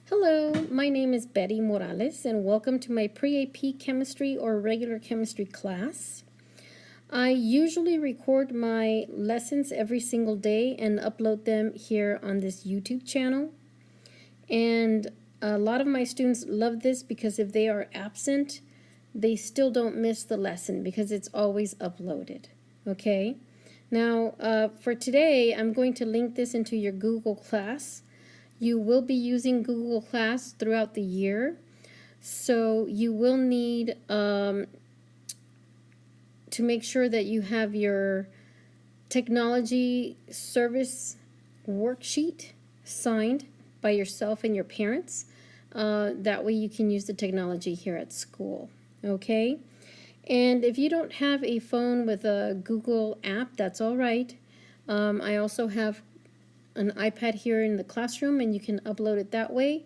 Hello, my name is Betty Morales, and welcome to my pre-AP chemistry or regular chemistry class. I usually record my lessons every single day and upload them here on this YouTube channel. And a lot of my students love this because if they are absent, they still don't miss the lesson because it's always uploaded. Okay? Now, for today, I'm going to link this into your Google Class. You will be using Google Class throughout the year, so you will need to make sure that you have your technology service worksheet signed by yourself and your parents. That way you can use the technology here at school, okay? And if you don't have a phone with a Google app, that's all right. I also have an iPad here in the classroom, and you can upload it that way,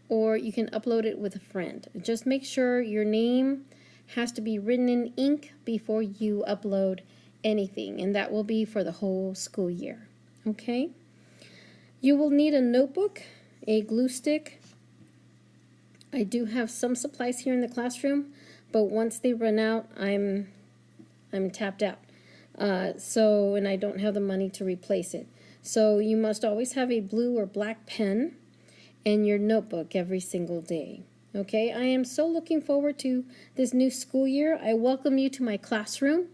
or you can upload it with a friend. Just make sure your name has to be written in ink before you upload anything, and that will be for the whole school year. Okay? You will need a notebook, a glue stick. I do have some supplies here in the classroom, but once they run out, I'm tapped out. And I don't have the money to replace it. So you must always have a blue or black pen and your notebook every single day. Okay, I am so looking forward to this new school year. I welcome you to my classroom,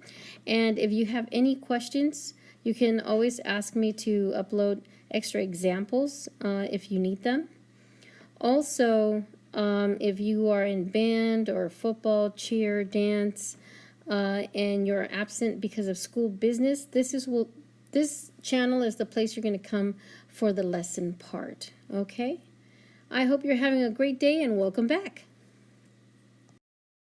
and if you have any questions, you can always ask me to upload extra examples if you need them. Also, if you are in band or football, cheer, dance, and you're absent because of school business, this channel is the place you're going to come for the lesson part, okay? I hope you're having a great day and welcome back.